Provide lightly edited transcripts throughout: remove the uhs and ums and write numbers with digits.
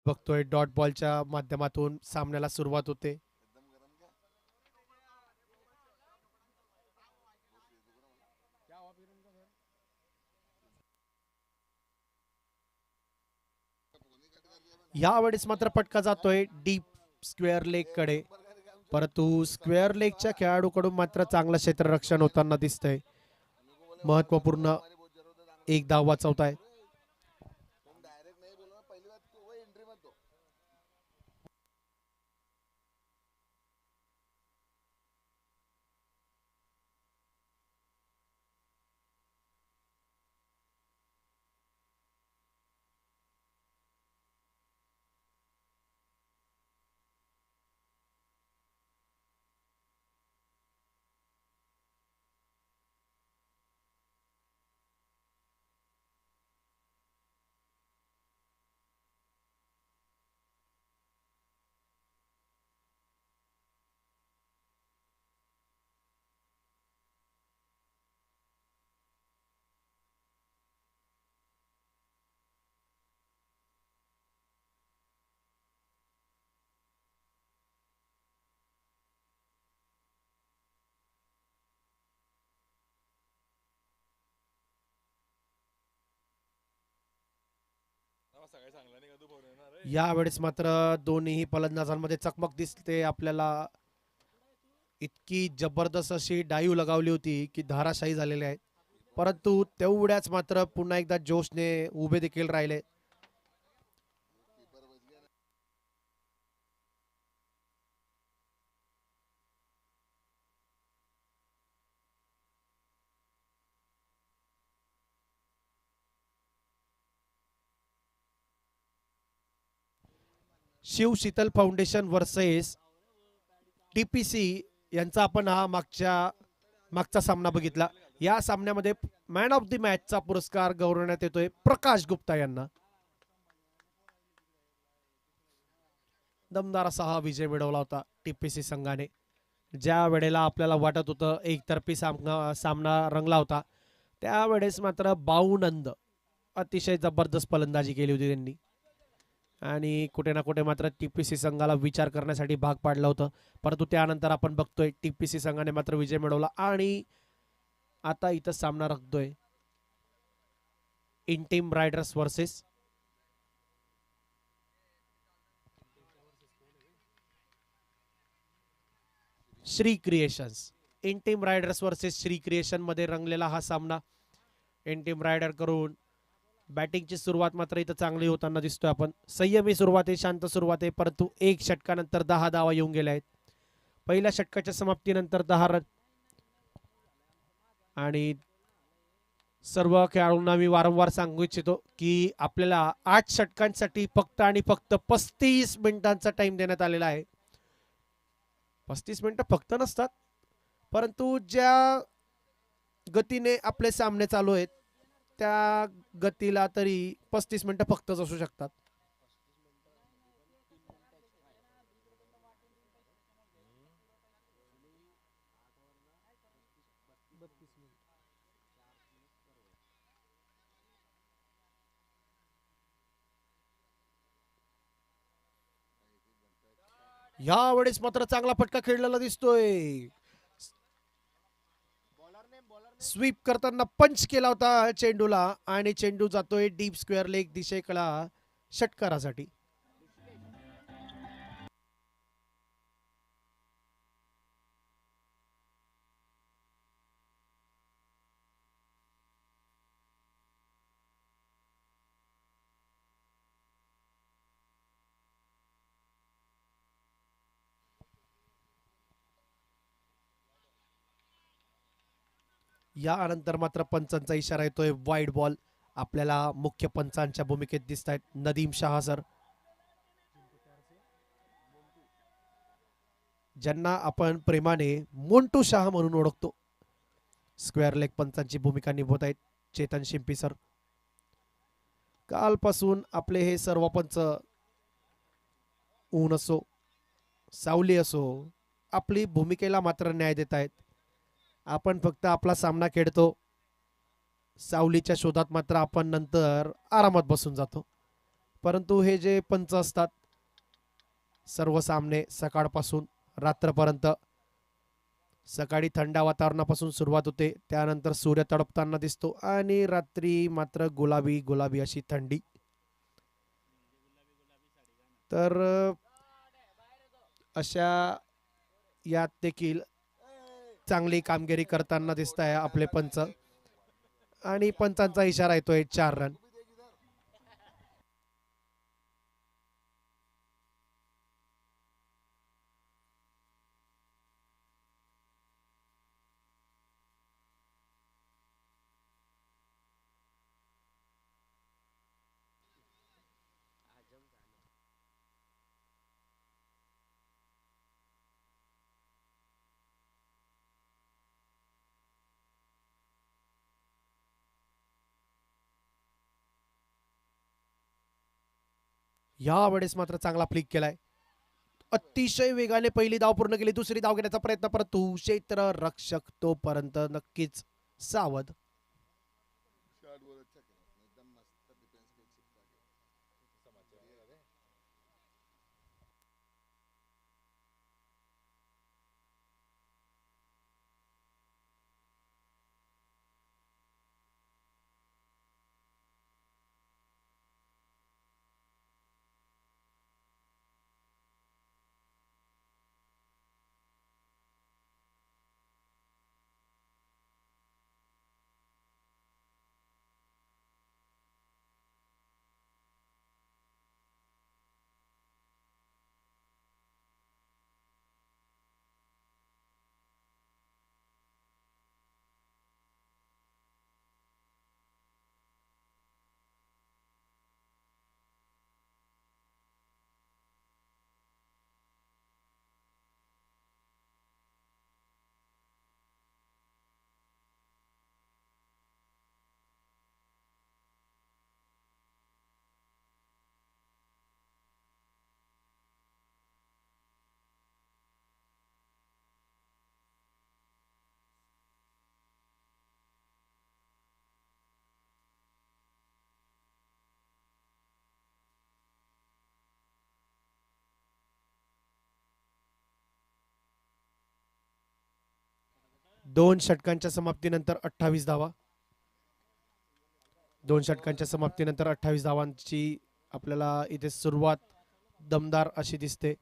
बघतोय डॉट बॉलच्या माध्यमातून सामन्याला सुरुवात होते. यावेळेस मात्र फटका जातोय डीप स्क्वेअर लेग कडे, परंतु स्क्वेअर लेगच्या खेळाडूकडून मात्र चांगलं क्षेत्ररक्षण होताना दिसतंय. महत्वपूर्ण एक धाव वाचवताय. यावेळेस मात्र दोन्ही फलंदाजांमध्ये चकमक दिसते आपल्याला. इतकी जबरदस्त अशी डाईव लगावली होती की धाराशाही झालेले आहेत, परंतु तेवढ्याच मात्र पुन्हा एकदा जोशने उभे देखील राहिले. Shiv Sheetal foundation versus TPC यांचा आपण हा मागचा सामना बघितला. या सामन्यामध्ये मॅन ऑफ द मॅचचा पुरस्कार गौरवण्यात येतोय प्रकाश गुप्ता यांना. दमदार असा हा विजय मिळवला होता टीपीसी संघाने. ज्या वेळेला आपल्याला वाटत होतं एकतर्फी सामना रंगला होता, त्यावेळेस मात्र बाऊनंद अतिशय जबरदस्त फलंदाजी केली होती त्यांनी आणि कुठे ना कुठे मात्र टीपीसी संघाला विचार करण्यासाठी भाग पाडलं होतं. परंतु त्यानंतर आपण बघतोय टीपीसी संघाने मात्र विजय मिळवला आणि आता इथं सामना रंगतोय इंटीम रायडर्स वर्सेस श्री क्रिएशन्स. इंटीम रायडर्स वर्सेस श्री क्रिएशन मध्ये रंगलेला हा सामना. इंटीम रायडर करून बॅटिंगची सुरुवात मात्र इथं चांगली होताना दिसतोय आपण. संयमी सुरुवात आहे, शांत सुरुवात आहे, परंतु एक षटकानंतर 10 धावा येऊन गेल्या आहेत. पहिल्या षटकाच्या समाप्तीनंतर 10 रन. आणि सर्व खेळाडूंना मी वारंवार सांगू इच्छितो की आपल्याला 8 षटकांसाठी फक्त आणि फक्त 35 मिनिटांचा टाइम देण्यात आलेला आहे. 35 मिनिटं फक्त नसतात, परंतु ज्या गतीने आपले सामने चालू आहेत त्या गतीला तरी 35 मिनिटं फक्तच असू शकतात. यावेळेस मात्र चांगला फटका खेळलेला दिसतोय. स्वीप करताना पंच केला होता चेंडूला आणि चेंडू जातोय डीप स्क्वेअर लेग दिशेकडे षटकारासाठी. यानंतर मात्र पंचांचा इशारा येतोय वाईड बॉल. आपल्याला मुख्य पंचांच्या भूमिकेत दिसत आहेत नदीम शहा सर, ज्यांना आपण प्रेमाने मोंटू शहा म्हणून ओळखतो. स्क्वेअर लेग पंचांची भूमिका निभवत आहेत चेतन शिंपी सर. कालपासून आपले हे सर्व पंच, ऊन असो सावली असो, आपली भूमिकेला मात्र न्याय देत आहेत. आपण फक्त आपला सामना खेळतो, सावलीच्या शोधात मात्र आपण नंतर आरामात बसून जातो. परंतु हे जे पंच असतात सर्व सामने सकाळपासून रात्रपर्यंत, सकाळी थंड वातावरणापासून सुरुवात होते, त्यानंतर सूर्य तडपताना दिसतो आणि रात्री मात्र गुलाबी गुलाबी अशी थंडी. तर अशा यात देखील चांगली कामगिरी करताना दिसत आहे आपले पंच आणि पंचांचा इशारा येतोय 4 रन. यावेळेस मात्र चांगला फ्लिक केलाय, अतिशय वेगाने पहिली धाव पूर्ण केली, दुसरी धाव घेण्याचा प्रयत्न, परंतु क्षेत्र रक्षक तोपर्यंत नक्कीच सावध. दोन षटकांच्या समाप्तीनंतर 28 धावा, 2 षटकांच्या समाप्तीनंतर 28 धावांची आपल्याला इथे सुरुवात दमदार अशी दिसते.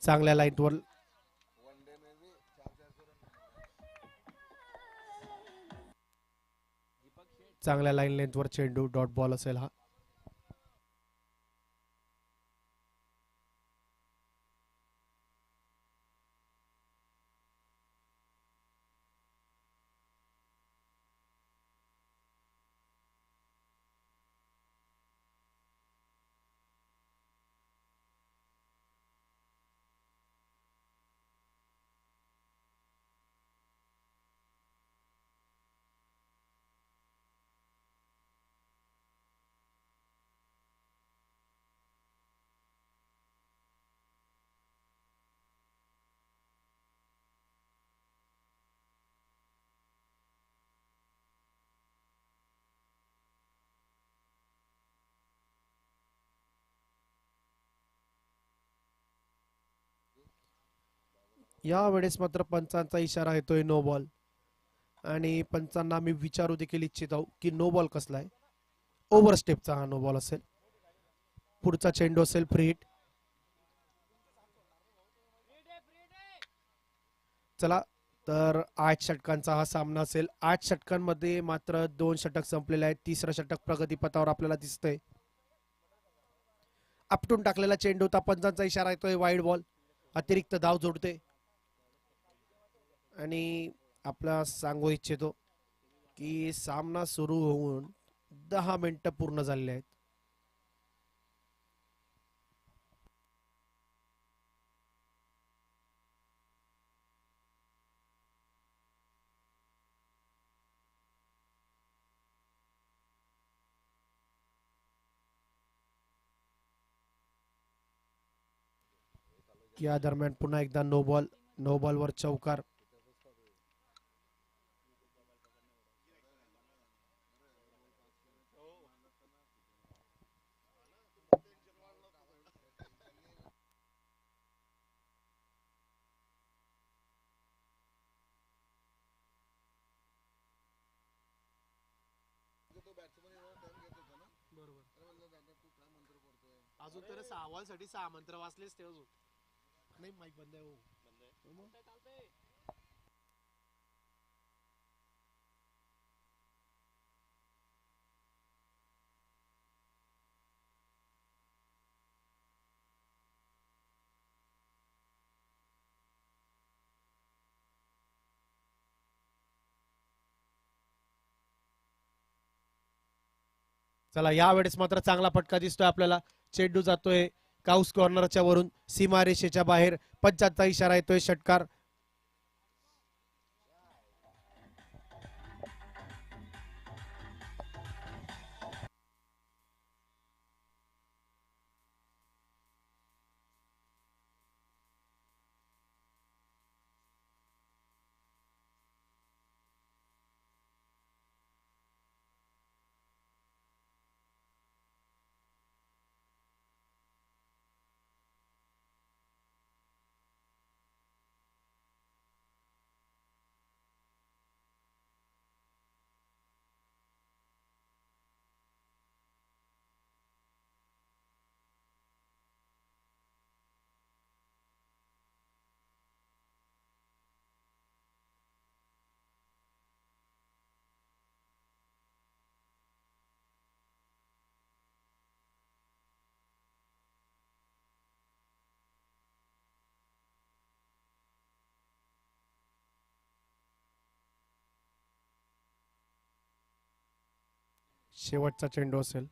चांगल्या लाईनवर चांगल्या लाईन लेंथवर चेंडू, डॉट बॉल असेल हा. यावेळेस मात्र पंचांचा इशारा येतोय नो बॉल, आणि पंचांना मी विचारू देखील इच्छित आहो की नो बॉल कसला आहे. ओव्हर स्टेपचा हा नो बॉल असेल. पुढचा चेंडू असेल फ्री हिट. चला तर 8 षटकांचा हा सामना असेल. 8 षटकांमध्ये मात्र 2 षटक संपलेले आहेत. तिसरं षटक प्रगतीपथावर आपल्याला दिसतंय. आपटून टाकलेला चेंडू होता, पंचांचा इशारा येतोय वाईड बॉल, अतिरिक्त धाव जोडते. आणि आपला सांगू इच्छितो की सामना सुरू होऊन 10 मिनिटं पूर्ण झालेले आहेत. या दरम्यान पुन्हा एकदा नो बॉलवर चौकार. अजून तर 6 साठी 6 मंत्र वाचलेच ते अजून नाही. माईक बंद आहे. चला यावेळेस मात्र चांगला फटका दिसतोय आपल्याला. चेंडू जातोय काउस कॉर्नरच्या वरून सीमारेषेच्या बाहेर. 5चा इशारा येतोय. षटकार. शेवटचा चेंडू असेल.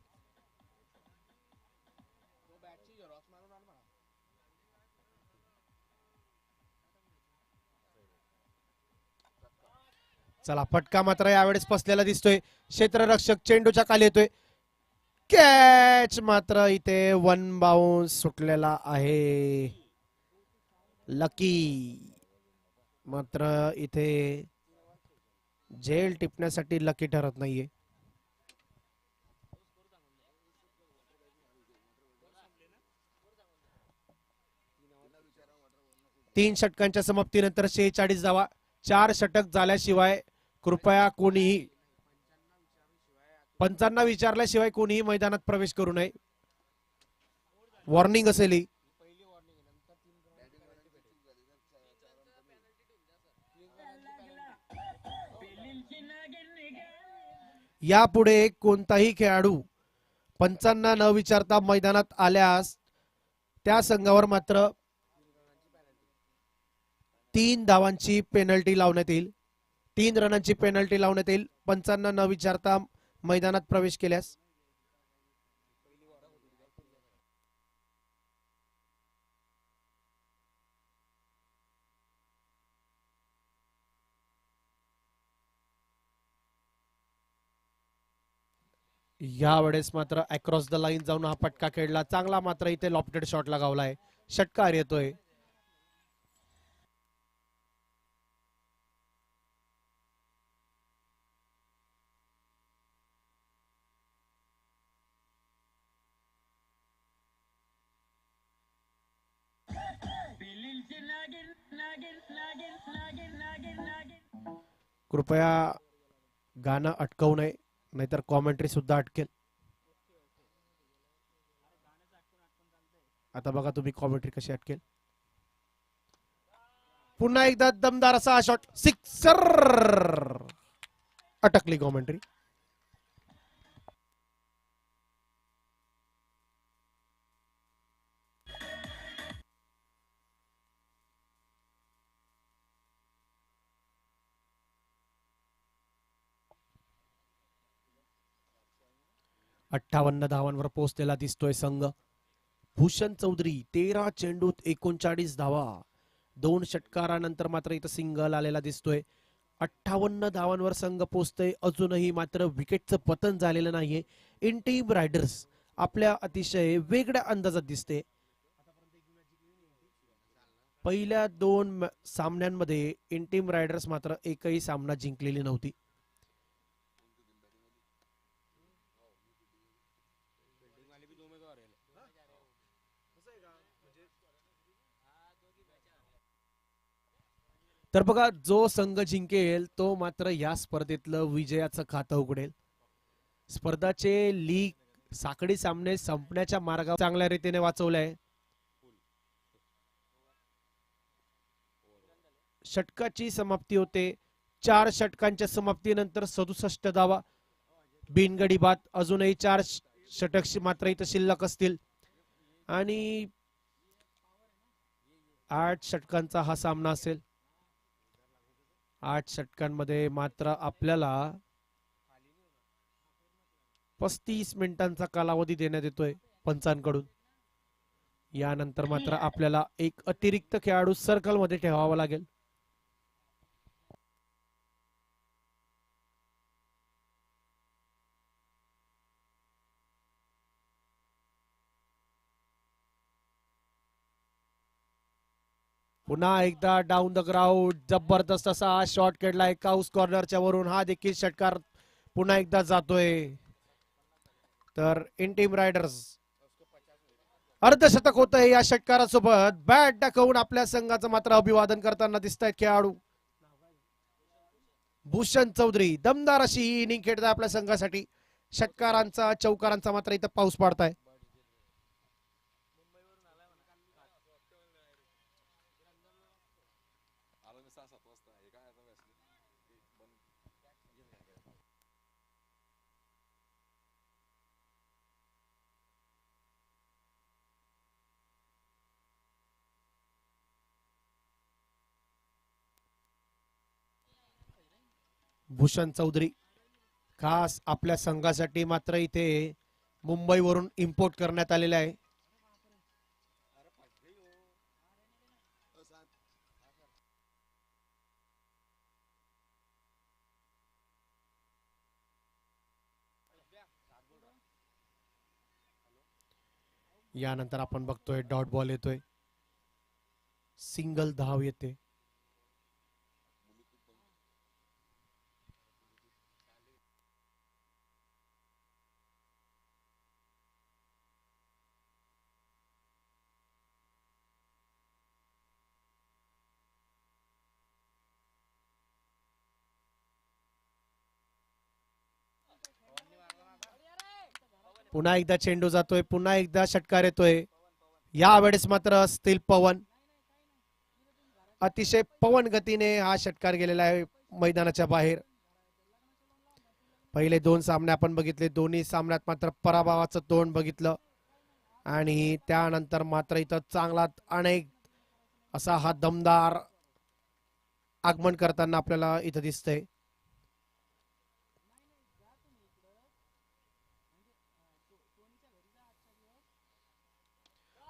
चला फटका मात्र यावेळेस फसलेला दिसतोय. क्षेत्ररक्षक चेंडूच्या खाली येतोय. कॅच मात्र इथे वन बाउन्स सुटलेला आहे. लकी मात्र इथे झेल टिपण्यासाठी लकी ठरत नाहीये. तीन षटकांच्या समाप्तीनंतर 46 धावा. 4 षटक झाल्याशिवाय कृपया कोणीही 55 विचारल्याशिवाय कोणीही मैदानात प्रवेश करू नये. वॉर्निंग असेल ही. यापुढे कोणताही खेळाडू 55 न विचारता मैदानात आल्यास त्या संघावर मात्र 3 धावांची पेनल्टी लावण्यात येईल. 3 रनांची पेनल्टी लावण्यात येईल 55 न विचारता मैदानात प्रवेश केल्यास. यावेळेस मात्र अक्रॉस द लाईन जाऊन हा फटका खेळला. चांगला मात्र इथे लॉफ्टेड शॉट लगावलाय. षटकार येतोय. कृपया गाणं अटकवू नये नाहीतर कॉमेंट्री सुद्धा अटकेल. आता बघा तुम्ही कॉमेंट्री कशी अटकेल. पुन्हा एकदा दमदार असा शॉट. सिक्सर. अटकली कॉमेंट्री. 58 धावांवर पोहोचलेला दिसतोय संघ. भूषण चौधरी 13 चेंडूत 39 धावा. 2 षटकारानंतर मात्र इथं सिंगल आलेला दिसतोय. 58 धावांवर संघ पोहोचतोय. अजूनही मात्र विकेटचं पतन झालेलं नाहीये. इंटीम रायडर्स आपल्या अतिशय वेगळ्या अंदाजात दिसते. पहिल्या 2 सामन्यांमध्ये इंटीम रायडर्स मात्र एकही सामना जिंकलेली नव्हती. तर बघा, जो संघ जिंकेल तो मात्र या स्पर्धेतलं विजयाचं खातं उघडेल. स्पर्धाचे लीग साखळी सामने संपण्याच्या मार्गावर चांगल्या रीतीने वाचवलाय. षटकाची समाप्ती होते. 4 षटकांच्या समाप्तीनंतर 67 धावा बिनगडी बाद. अजूनही 4 षटक मात्र इथं शिल्लक असतील आणि 8 षटकांचा हा सामना असेल. 8 षटकांमध्ये मात्र आपल्याला 35 मिनिटांचा कालावधी देण्यात येतोय पंचांकडून. यानंतर मात्र आपल्याला एक अतिरिक्त खेळाडू सर्कल मध्ये ठेवावा लागेल. पुन्हा एकदा डाऊन द ग्राउंड जबरदस्त असा शॉट खेळलाय काउस कॉर्नरच्या वरून. हा देखील षटकार पुन्हा एकदा जातोय. तर इंटीम रायडर्स अर्धशतक होत आहे या षटकारासोबत. बॅट दाखवून आपल्या संघाचं मात्र अभिवादन करताना दिसत आहेत खेळाडू. भूषण चौधरी दमदार अशी ही इनिंग खेळताय आपल्या संघासाठी. षटकारांचा चौकारांचा मात्र इथं पाऊस पाडताय. भूषण चौधरी खास आपल्या संघासाठी मात्र इथे मुंबईवरून इम्पोर्ट करण्यात आलेला आहे. यानंतर आपण बघतोय डॉट बॉल येतोय. सिंगल धाव येते. पुन्हा एकदा चेंडू जातोय. पुन्हा एकदा षटकार येतोय. यावेळेस मात्र असतील पवन. अतिशय पवन गतीने हा षटकार गेलेला आहे मैदानाच्या बाहेर. पहिले 2 सामने आपण बघितले. दोन्ही सामन्यात मात्र पराभवाचं तोंड बघितलं आणि त्यानंतर मात्र इथं चांगला अनेक असा हा दमदार आगमन करताना आपल्याला इथं दिसतंय.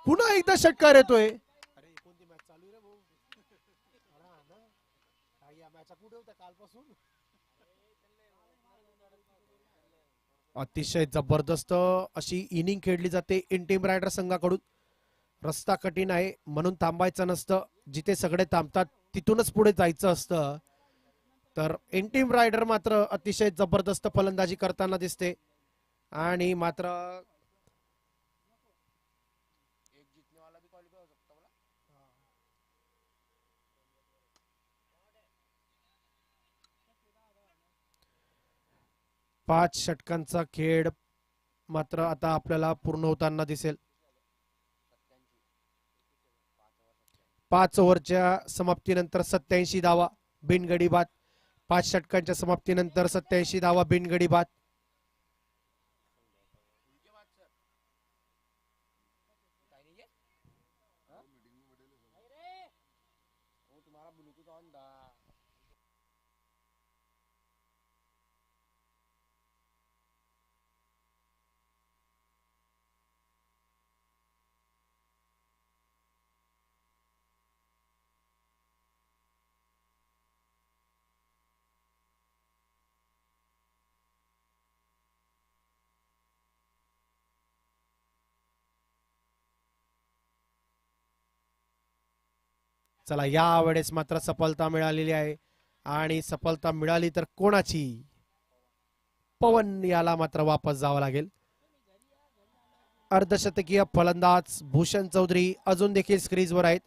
पुन्हा एकदा षटकार येतोय. अतिशय जबरदस्त अशी इनिंग खेळली जाते इंटीम रायडर संघाकडून. रस्ता कठीण आहे म्हणून थांबायचं नसतं. जिथे सगळे थांबतात तिथूनच पुढे जायचं असतं. तर इंटीम रायडर मात्र अतिशय जबरदस्त फलंदाजी करताना दिसते आणि मात्र पाच षटकांचा खेळ मात्र आता आपल्याला पूर्ण होताना दिसेल. 5 ओव्हरच्या समाप्तीनंतर 87 धावा बिनगडी बाद. 5 षटकांच्या समाप्तीनंतर 87 धावा बिनगडी बाद. चला यावेळेस मात्र सफलता मिळालेली आहे आणि सफलता मिळाली तर कोणाची? पवन याला मात्र वापस जावं लागेल. अर्धशतकीय फलंदाज भूषण चौधरी अजून देखील स्क्रीजवर आहेत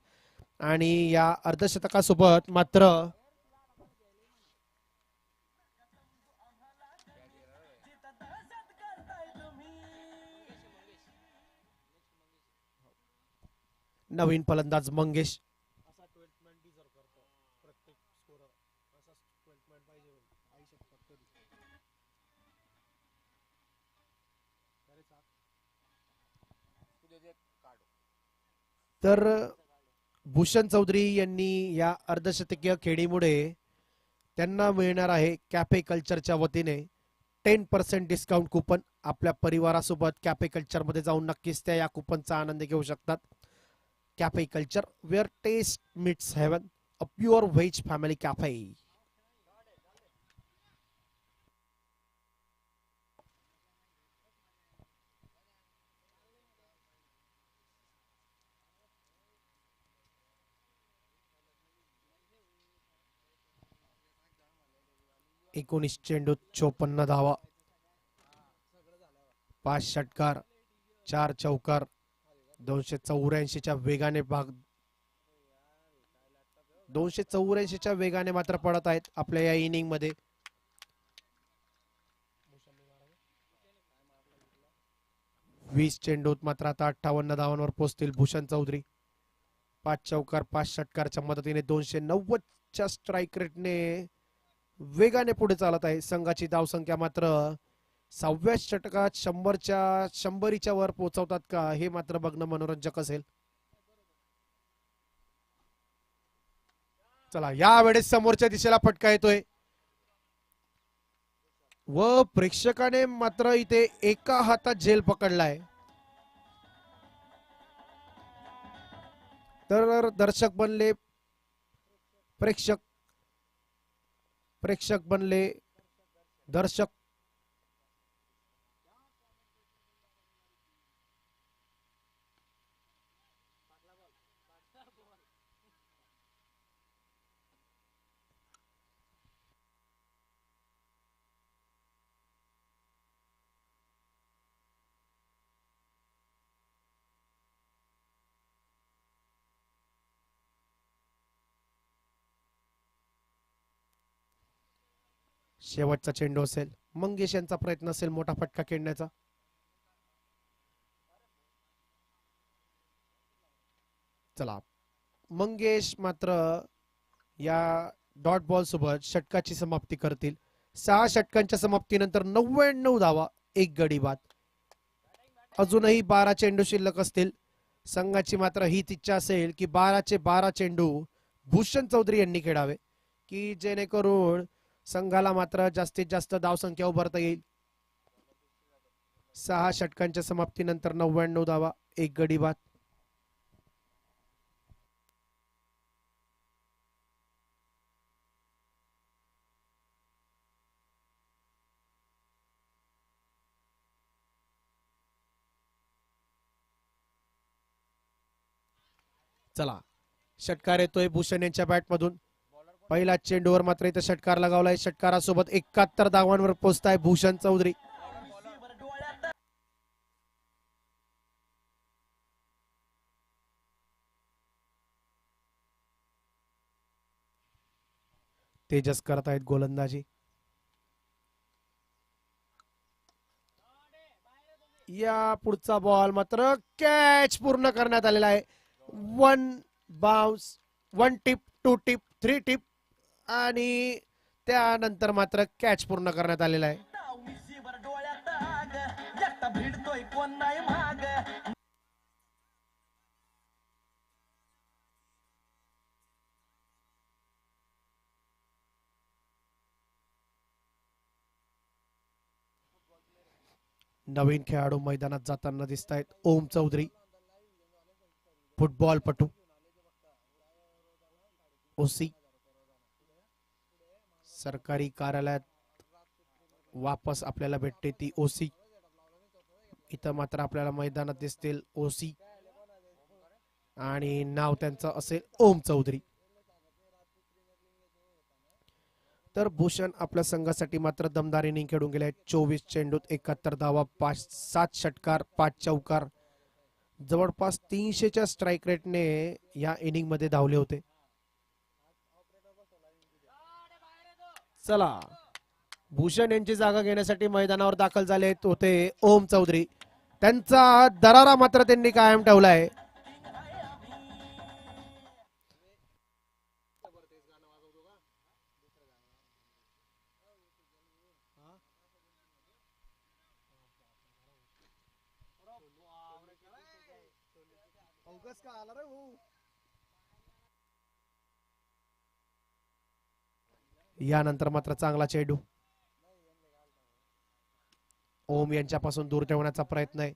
आणि या अर्धशतकासोबत मात्र नवीन फलंदाज मंगेश. तर भूषण चौधरी यांनी या अर्धशतकीय खेळीमुळे त्यांना मिळणार आहे कॅफे कल्चरच्या वतीने 10% डिस्काउंट कुपन. आपल्या परिवारासोबत कॅफे कल्चर मध्ये जाऊन नक्कीच त्या या कुपनचा आनंद घेऊ शकतात. Cafe culture where taste meets heaven, a pure veg family cafe. एकोणीस चेंडूत 54 धावा, 5 षटकार, 4 चौकार, 284च्या वेगाने 284च्या वेगाने मात्र पडत आहेत आपल्या या इनिंग मध्ये. वीस चेंडूत मात्र आता 58 धावांवर पोहोचतील भूषण चौधरी. 5 चौकार 5 षटकारच्या मदतीने 290च्या स्ट्राईक रेटने वेगाने पुढे चालत आहे. संघाची धावसंख्या मात्र 6व्या षटकात 100च्या वर पोहोचवतात का हे मात्र बघणं मनोरंजक असेल. चला यावेळेस समोरच्या दिशेला फटका येतोय व प्रेक्षकाने मात्र इथे एका हातात झेल पकडलाय. तर दर्शक बनले प्रेक्षक, प्रेक्षक बनले दर्शक. शेवटचा चेंडू असेल. मंगेश यांचा प्रयत्न असेल मोठा फटका खेळण्याचा. चला मंगेश मात्र या डॉट बॉल सोबत षटकाची समाप्ती करतील. 6 षटकांच्या समाप्तीनंतर 99 धावा, 1 गडी बाद. अजूनही 12 चेंडू शिल्लक असतील. संघाची मात्र हीच इच्छा असेल की 12चे 12 चेंडू भूषण चौधरी यांनी खेळावे की जेणेकरून संघाला मात्र जास्तीत जास्त धावसंख्या उभारता येईल. 6 षटकांच्या समाप्तीनंतर 99 धावा, 1 गडी बाद. चला षटकार येतोय भूषण यांच्या बॅट मधून. पहिला चेंडूवर मात्र इथे षटकार लगावलाय. षटकारासोबत 71 धावांवर पोहोचताय भूषण चौधरी. तेजस करत आहेत गोलंदाजी. या पुढचा बॉल मात्र कॅच पूर्ण करण्यात आलेला आहे. 1 बाउन्स, 1 टिप, 2 टिप, 3 टिप आणि त्यानंतर मात्र कॅच पूर्ण करण्यात आलेला आहे. नवीन खेळाडू मैदानात जाताना दिसत आहेत. ओम चौधरी, फुटबॉलपटू, ओसी. सरकारी कार्यालयात वापस आपल्याला भेटते ती ओसी. इथं मात्र आपल्याला मैदानात दिसतील ओसी आणि नाव त्यांचं असेल ओम चौधरी. तर भूषण आपल्या संघासाठी मात्र दमदार इनिंग खेळून गेले. 24 चेंडूत 71 धावा, 7 षटकार, 5 चौकार, जवळपास 300च्या स्ट्राईक रेटने या इनिंग मध्ये धावले होते. चला, भूषण यांची जागा घेण्यासाठी मैदानावर दाखल झाले होते ओम चौधरी. त्यांचा दरारा मात्र त्यांनी कायम ठेवलाय. यानंतर मात्र चांगला चेंडू ओम यांच्यापासून दूर ठेवण्याचा प्रयत्न आहे.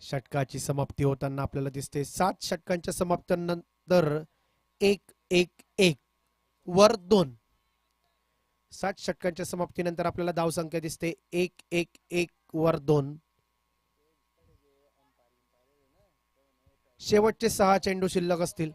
षटकाची समाप्ती होताना आपल्याला दिसते. 7 षटकांच्या समाप्तीनंतर 1-1-1 वर 2. 7 षटकांच्या समाप्तीनंतर आपल्याला धावसंख्या दिसते 1-1-1 वर 2. शेवटचे 6 चेंडू शिल्लक असतील.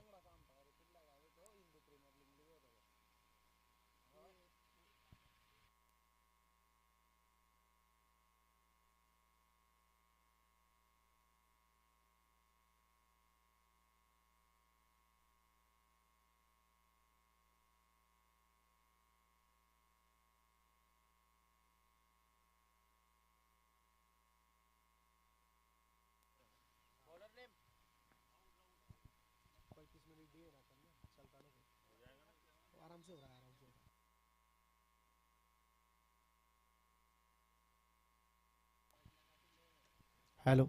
हॅलो,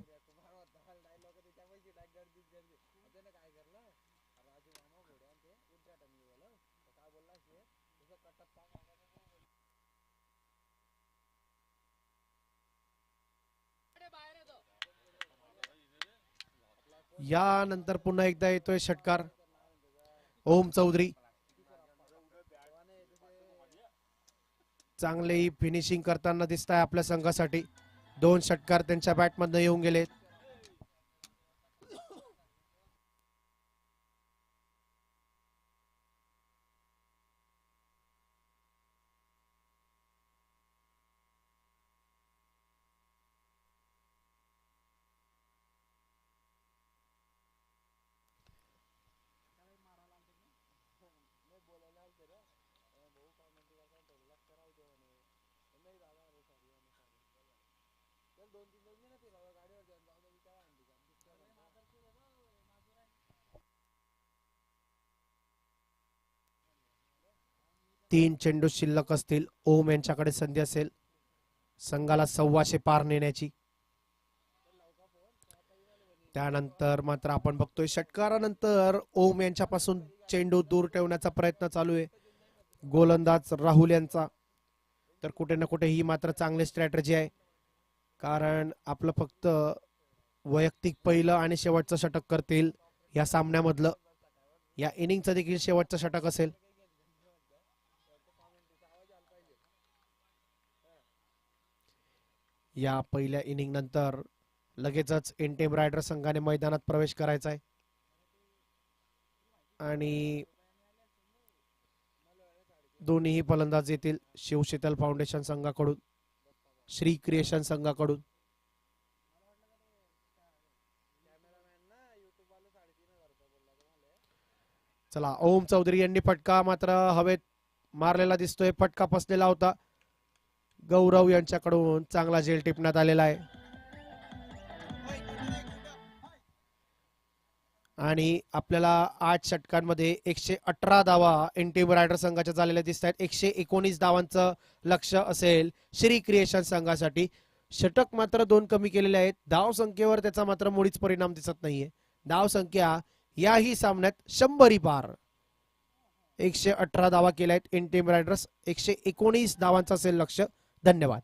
यानंतर पुन्हा एकदा येतोय षटकार ओम चौधरी. चांगले फिनिशिंग करताना दिसत आहे आपल्या संघासाठी. 2 षटकार त्यांच्या बॅटमधून येऊन गेले. तीन चेंडू शिल्लक असतील. ओम यांच्याकडे संधी असेल संघाला 125 पार नेण्याची. त्यानंतर मात्र आपण बघतोय षटकारानंतर ओम यांच्यापासून चेंडू दूर ठेवण्याचा प्रयत्न चालू आहे गोलंदाज राहुल यांचा. तर कुठे ना कुठे ही मात्र चांगली स्ट्रॅटेजी आहे, कारण आपलं फक्त वैयक्तिक पहिलं आणि शेवटचं षटक करतील या सामन्यामधलं. या इनिंगचं देखील शेवटचं षटक असेल. या पहिल्या इनिंग नंतर लगेचच इंटेम रायडर संघाने मैदानात प्रवेश करायचा आहे आणि दोन्ही फलंदाज येतील शिवशीतल फाउंडेशन संघाकडून, श्री क्रिएशन संघाकडून. चला, ओम चौधरी यांनी फटका मात्र हवेत मारलेला दिसतोय. फटका फसलेला होता. गौरव यांच्याकडून चांगला झेल टिपण्यात आलेला आहे आणि आपल्याला 8 षटकांमध्ये 118 धावा इंटिम रायडर संघाच्या झालेल्या दिसत आहेत. 119 धावांचं लक्ष असेल श्री क्रिएशन संघासाठी. षटक मात्र 2 कमी केलेले आहेत. धाव संख्येवर त्याचा मात्र मुळीच परिणाम दिसत नाहीये. धाव संख्या याही सामन्यात 100 पार. 118 धावा केल्या आहेत इंटिम रायडर्स. 119 धावांचं असेल लक्ष. धन्यवाद.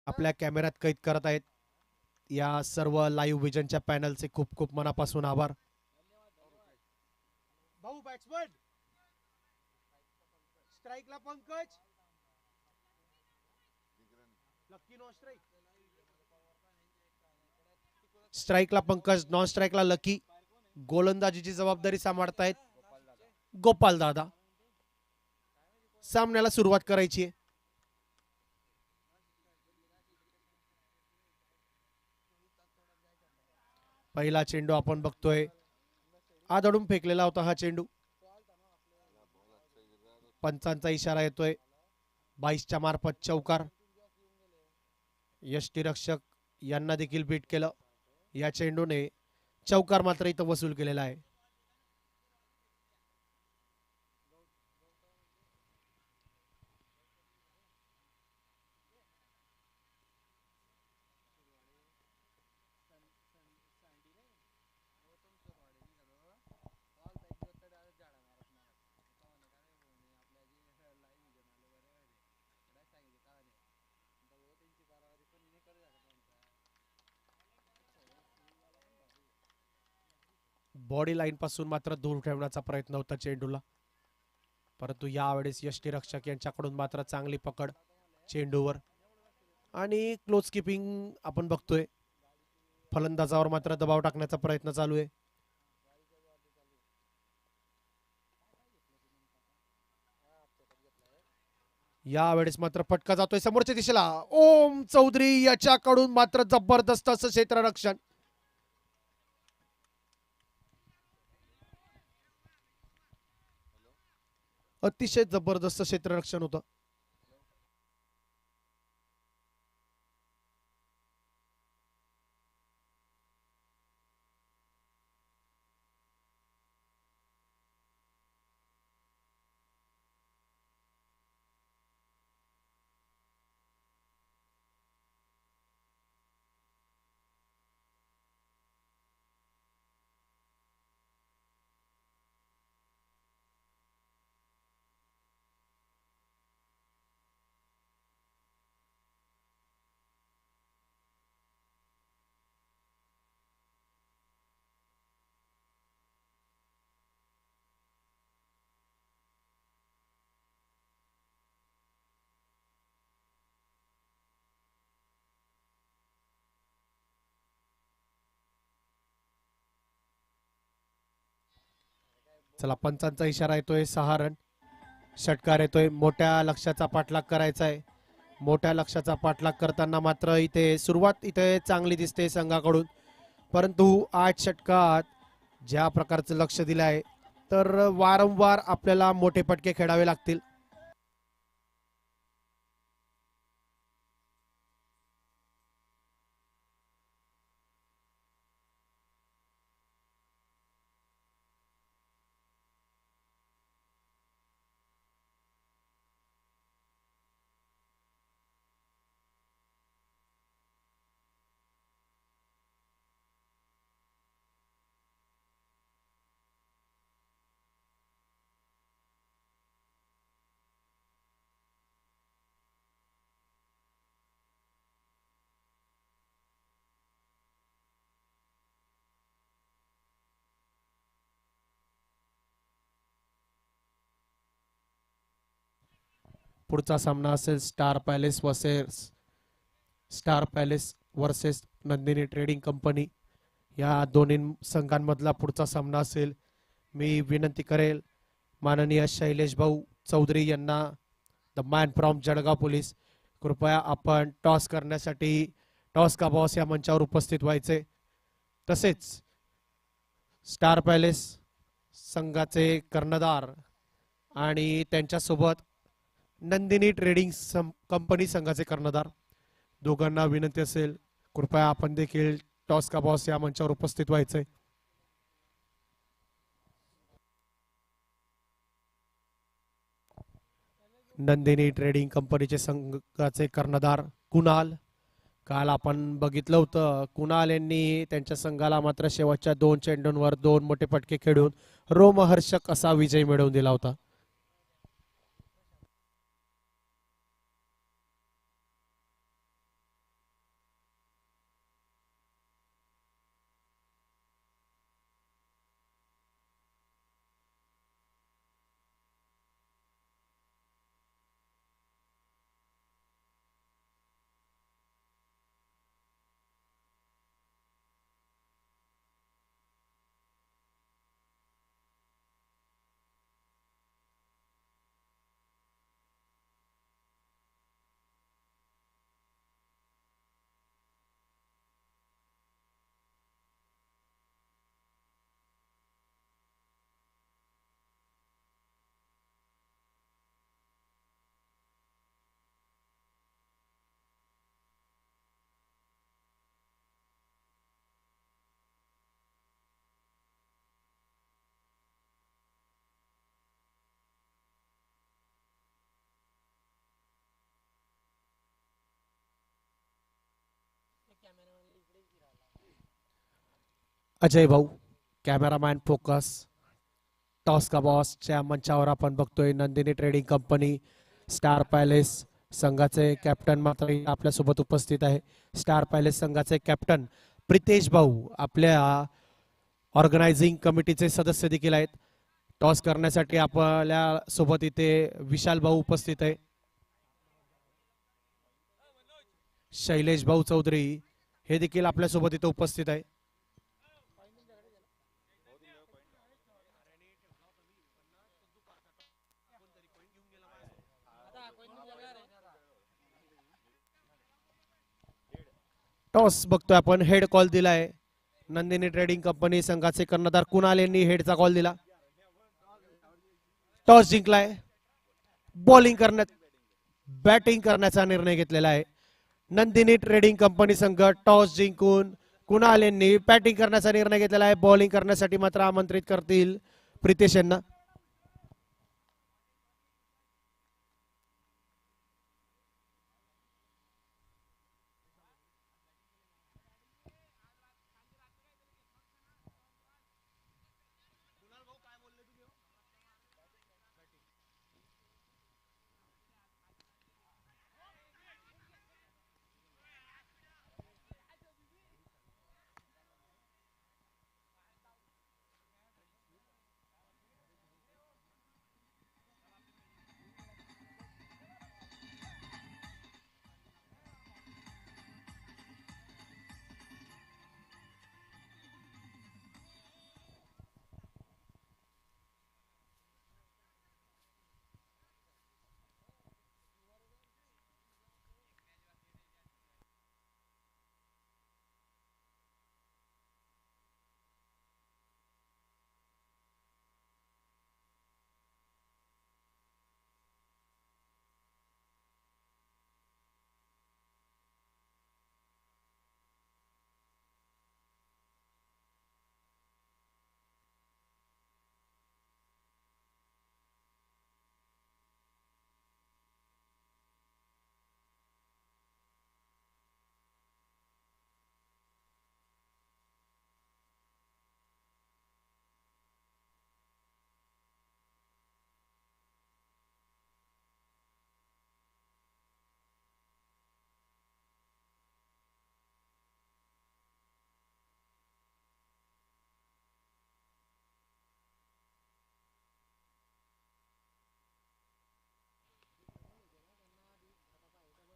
आपल्या कॅमेऱ्यात कैद करत आहेत. या सर्व लाईव्ह विजनच्या पॅनलचे खूप खूप मनापासून आभार. भाऊ बॅट्समन स्ट्राईकला पंकज, लकी नॉन स्ट्राईक, स्ट्राईकला पंकज, नॉन स्ट्राईकला लकी. गोलंदाजीची जबाबदारी सांभाळतायत गोपाल दादा. सामन्याला सुरुवात करायची आहे. पहिला चेंडू आपण बघतोय, आदळून फेकलेला होता हा चेंडू. पंचांचा इशारा येतोय, 22च्या मार्फत चौकार. यष्टीरक्षक यांना देखील बीट केलं. या चेंडूने चौकार मात्र इथं वसूल केलेला आहे. बॉडी लाईन पासून मात्र दूर ठेवण्याचा प्रयत्न होता चेंडूला, परंतु यावेळेस यष्टीरक्षक यांच्याकडून मात्र चांगली पकड चेंडूवर आणि क्लोज किपिंग आपण बघतोय. फलंदाजावर मात्र दबाव टाकण्याचा प्रयत्न चालू आहे. यावेळेस मात्र फटका जातोय समोरच्या दिशेला. ओम चौधरी याच्याकडून मात्र जबरदस्त असं क्षेत्ररक्षण. अतिशय जबरदस्त क्षेत्ररक्षण होतं. चला, पंचांचा इशारा येतोय, 6 रन. षटकार येतोय. मोठ्या लक्ष्याचा पाठलाग करायचा आहे. मोठ्या लक्ष्याचा पाठलाग करताना मात्र इथे सुरुवात इथे चांगली दिसते संघाकडून, परंतु 8 षटकात ज्या प्रकारचं लक्ष दिलं आहे तर वारंवार आपल्याला मोठे फटके खेळावे लागतील. पुढचा सामना असेल star palace versus Nandini trading company. या दोन्ही संघांमधला पुढचा सामना असेल. मी विनंती करेल माननीय शैलेश भाऊ चौधरी यांना, the man from Jalgaon police, कृपया आपण टॉस करण्यासाठी टॉस का बॉस या मंचावर उपस्थित व्हायचे. तसेच स्टार पॅलेस संघाचे कर्णधार आणि त्यांच्यासोबत नंदिनी ट्रेडिंग कंपनी संघाचे कर्णधार दोघांना विनंती असेल, कृपया आपण देखील टॉस का बॉस या मंचावर उपस्थित व्हायचे. नंदिनी ट्रेडिंग कंपनीचे संघाचे कर्णधार कुणाल. काल आपण बघितलं होतं, कुणाल यांनी त्यांच्या संघाला मात्र शेवटच्या 2 चेंडूंवर 2 मोठे फटके खेळून रोमहर्षक असा विजय मिळवून दिला होता. अजय भाऊ कॅमेरामॅन फोकस. टॉस का बॉसच्या मंचावर आपण बघतोय Nandini trading company star palace संघाचे कॅप्टन मात्र आपल्यासोबत उपस्थित आहे. स्टार पॅलेस संघाचे कॅप्टन प्रितेश भाऊ आपल्या ऑर्गनायझिंग कमिटीचे सदस्य देखील आहेत. टॉस करण्यासाठी आपल्या सोबत इथे विशाल भाऊ उपस्थित आहे. शैलेश भाऊ चौधरी हे देखील आपल्यासोबत इथे उपस्थित आहे. टॉस बघतोय आपण हेड कॉल दिलाय. नंदिनी ट्रेडिंग कंपनी संघाचे कर्णधार कुणाल यांनी हेडचा कॉल दिला. टॉस जिंकलाय. बॉलिंग करण्यात बॅटिंग करण्याचा निर्णय घेतलेला आहे. नंदिनी ट्रेडिंग कंपनी संघ टॉस जिंकून कुणाल यांनी बॅटिंग करण्याचा निर्णय घेतलेला आहे. बॉलिंग करण्यासाठी मात्र आमंत्रित करतील प्रितेश यांना.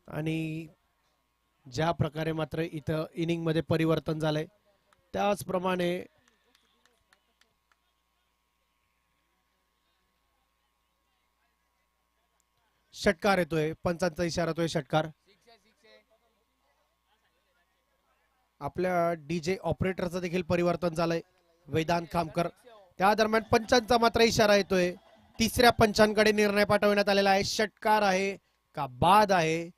आणि ज्या प्रकारे मात्र इथं इनिंग मध्ये परिवर्तन झालंय त्याचप्रमाणे षटकार येतोय. पंचांचा इशारा येतोय षटकार. आपल्या डीजे ऑपरेटरचं देखील परिवर्तन झालंय वेदांत खामकर. त्या दरम्यान पंचांचा मात्र इशारा येतोय. तिसऱ्या पंचांकडे निर्णय पाठवण्यात आलेला आहे. षटकार आहे का बाद आहे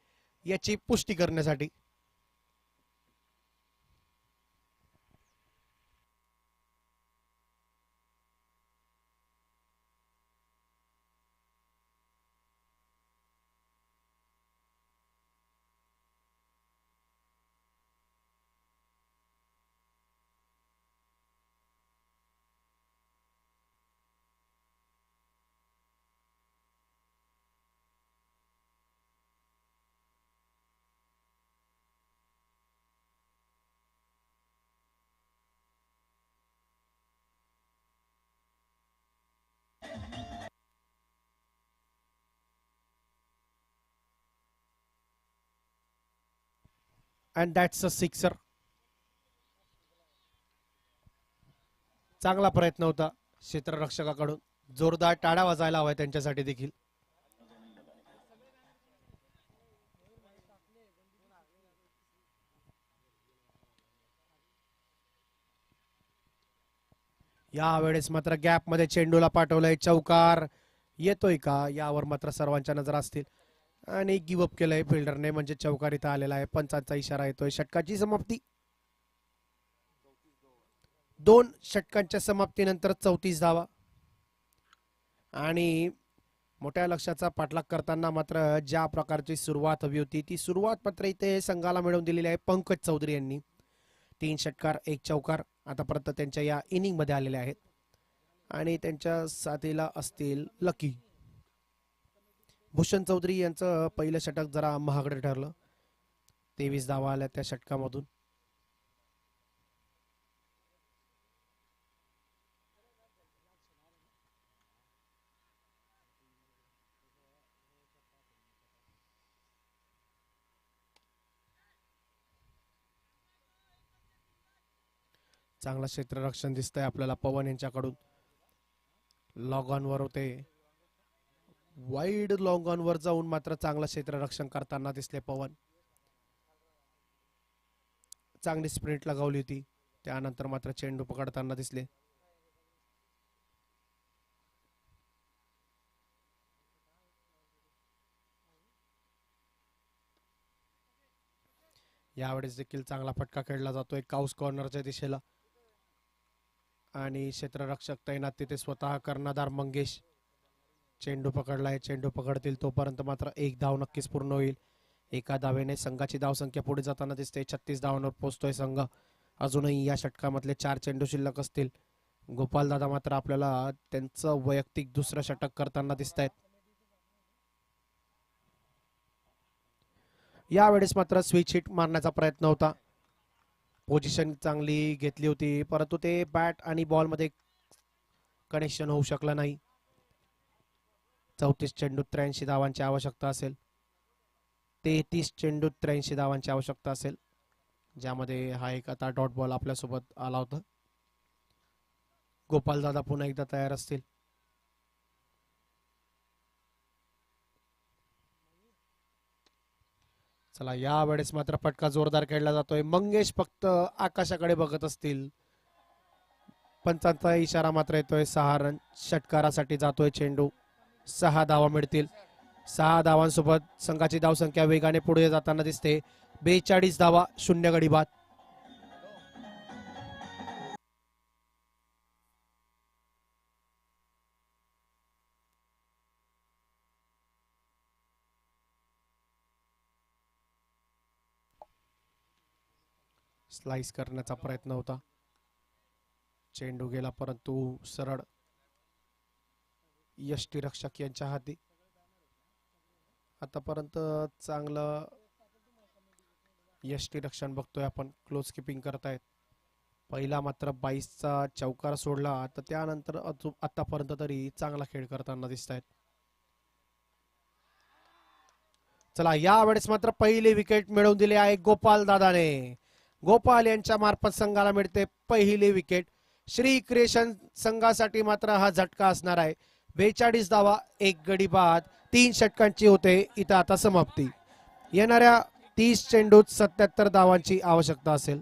याची पुष्टी करण्यासाठी. And that's a sixer. चांगला प्रयत्न होता क्षेत्ररक्षकाकडून. जोरदार टाळ्या वाजायला हवाय त्यांच्यासाठी देखील. यावेळेस मात्र गॅप मध्ये चेंडूला पाठवलंय. चौकार येतोय का यावर मात्र सर्वांच्या नजर असतील. आणि गिव्हअप केलंय फिल्डरने म्हणजे चौकार इथं आलेला आहे. पंचांचा इशारा येतोय. षटकाची समाप्ती. 2 षटकांच्या समाप्तीनंतर 34 धावा. आणि मोठ्या लक्ष्याचा पाठलाग करताना मात्र ज्या प्रकारची सुरुवात हवी होती ती सुरुवात मात्र इथे संघाला मिळवून दिलेली आहे पंकज चौधरी यांनी. 3 षटकार 1 चौकार आतापर्यंत त्यांच्या या इनिंग मध्ये आलेले आहेत आणि त्यांच्या साथीला असतील लकी. भूषण चौधरी यांचं पहिलं षटक जरा महागडं ठरलं. 23 धावा आल्या त्या षटकामधून. चांगलं क्षेत्ररक्षण दिसतंय आपल्याला पवन यांच्याकडून. लॉग ऑन वर होते, वाईड लॉंग ऑन वर जाऊन मात्र चांगलं क्षेत्ररक्षण करताना दिसले पवन. चांगली स्प्रिंट लगावली होती, त्यानंतर मात्र चेंडू पकडताना दिसले. यावेळेस देखील चांगला फटका खेळला जातोय काउस कॉर्नरच्या दिशेला आणि क्षेत्ररक्षक तैनात तिथे स्वतः कर्णधार मंगेश. चेंडू पकडलाय, चेंडू पकडतील तोपर्यंत मात्र एक धाव नक्कीच पूर्ण होईल. एका धावेने संघाची धावसंख्या पुढे जाताना दिसते. 36 धावांवर पोहोचतोय संघ. अजूनही या षटकामधले 4 चेंडू शिल्लक असतील. गोपाल दादा मात्र आपल्याला त्यांचं वैयक्तिक दुसरं षटक करताना दिसत आहेत. यावेळेस मात्र स्विच हिट मारण्याचा प्रयत्न होता. पोझिशन चांगली घेतली होती परंतु ते बॅट आणि बॉल मध्ये कनेक्शन होऊ शकलं नाही. 34 चेंडूत 83 धावांची आवश्यकता असेल. 33 चेंडूत 83 धावांची आवश्यकता असेल, ज्यामध्ये हा एक आता डॉट बॉल आपल्यासोबत आला होता. गोपाल दादा पुन्हा एकदा तयार असतील. चला यावेळेस मात्र फटका जोरदार खेळला जातोय. मंगेश फक्त आकाशाकडे बघत असतील. पंचांचा इशारा मात्र येतोय. 6 रन षटकारासाठी जातोय चेंडू. 6 धावा मिळतील. 6 धावांसोबत संघाची धावसंख्या वेगाने पुढे जाताना दिसते. 42 धावा, 0 गडी बाद. स्लाइस करण्याचा प्रयत्न होता, चेंडू गेला परंतु सरळ यष्टीरक्षक यांच्या हाती. आतापर्यंत चांगलं यष्टीरक्षण बघतोय आपण. क्लोज किपिंग करतायत. पहिला मात्र 22चा चौकार सोडला तर त्यानंतर आतापर्यंत तरी चांगला खेळ करताना दिसत आहेत. चला यावेळेस मात्र पहिली विकेट मिळवून दिली आहे गोपाल दादाने. गोपाल यांच्या मार्फत संघाला मिळते पहिली विकेट. श्री क्रिएशन संघासाठी मात्र हा झटका असणार आहे. 42 धावा, 1 गडी बाद, 3 षटकांची होते इथं आता समाप्ती. येणाऱ्या 30 चेंडूत 77 धावांची आवश्यकता असेल.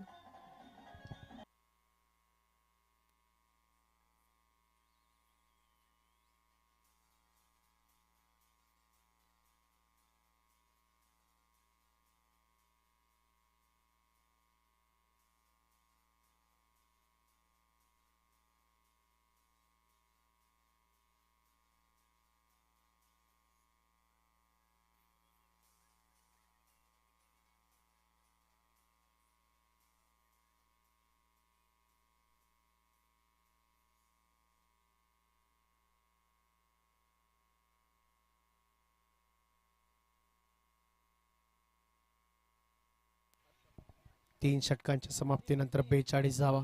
तीन षटकांच्या समाप्तीनंतर 42 धावा.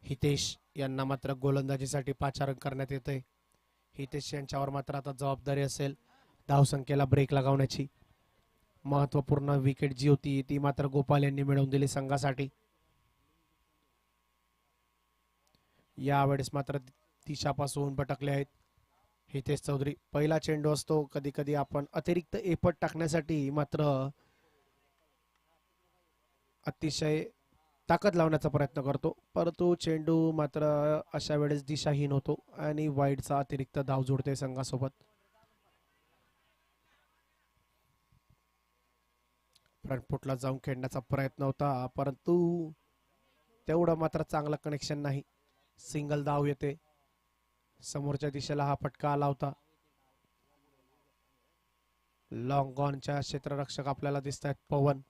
हितेश यांना मात्र गोलंदाजीसाठी पाचारण करण्यात येते. हितेश यांच्यावर मात्र आता जबाबदारी असेल धावसंख्येला ब्रेक लगावण्याची. महत्वपूर्ण विकेट जी होती ती मात्र गोपाल यांनी मिळवून दिली संघासाठी. यावेळेस मात्र दिशापासून भटकले आहेत हितेश चौधरी. पहिला चेंडू असतो, कधी कधी आपण अतिरिक्त एफर्ट टाकण्यासाठी मात्र अतिशय ताकद लावण्याचा प्रयत्न करतो, परंतु चेंडू मात्र अशा वेळेस दिशाहीन होतो आणि वाईडचा अतिरिक्त धाव जोडते संघासोबत. फ्रंटफुटला जाऊन खेळण्याचा प्रयत्न होता परंतु तेवढं मात्र चांगलं कनेक्शन नाही. सिंगल धाव येते. समोरच्या दिशेला हा फटका आला होता. लॉंग ऑनच्या क्षेत्ररक्षक आपल्याला दिसत आहेत पवन.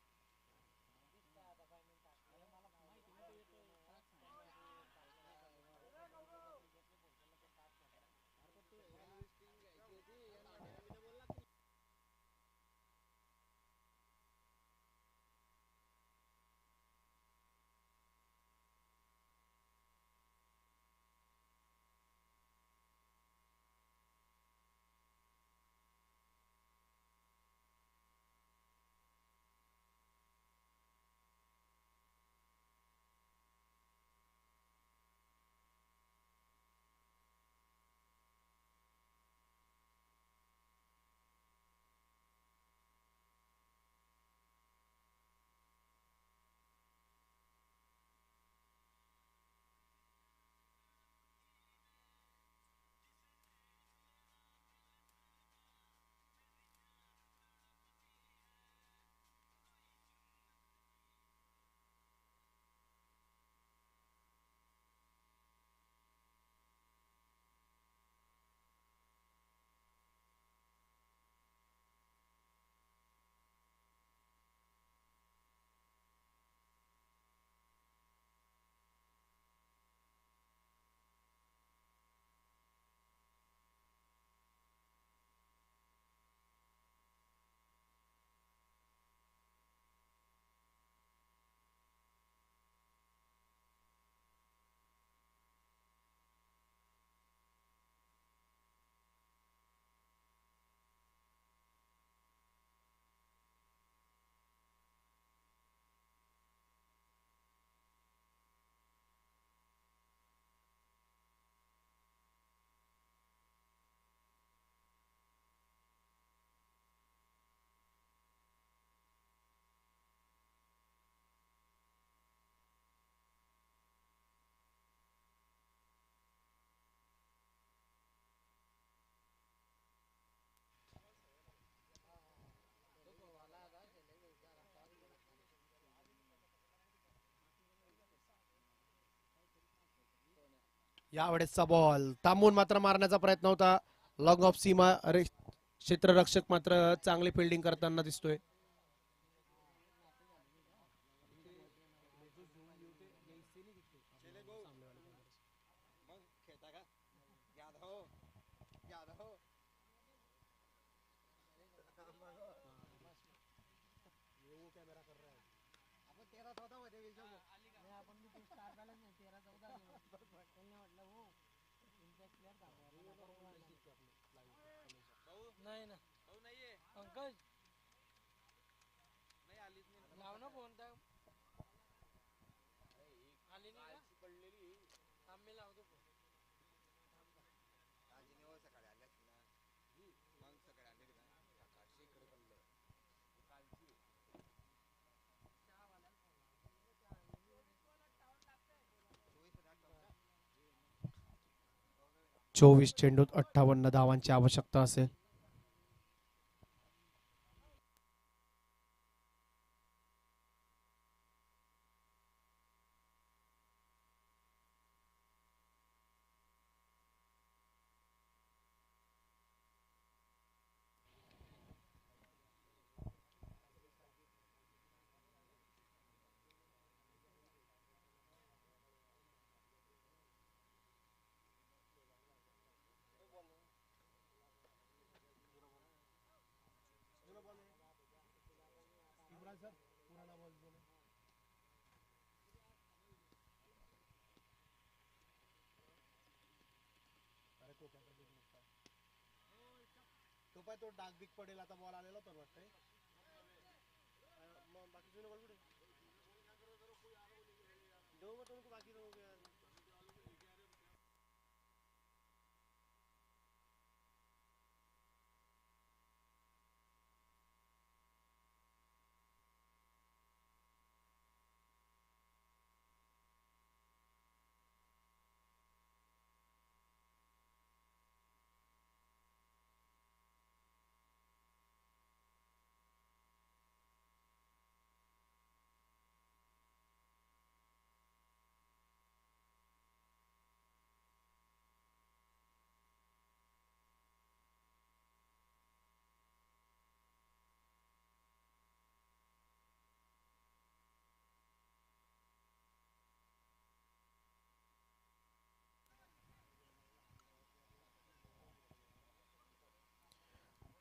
यावेळेसचा बॉल थांबून मात्र मारण्याचा प्रयत्न होता. लॉंग ऑफ सीमा क्षेत्ररक्षक मात्र चांगली फिल्डिंग करताना दिसतोय. नाही ना पंकज लाव ना फोन त्या आली नाही का थांब मी लावतो फोन. 24 चेंडूत 58 धावांची आवश्यकता असेल. तो डाग बिग पडेल आता बॉल आलेला होता वाटतंय.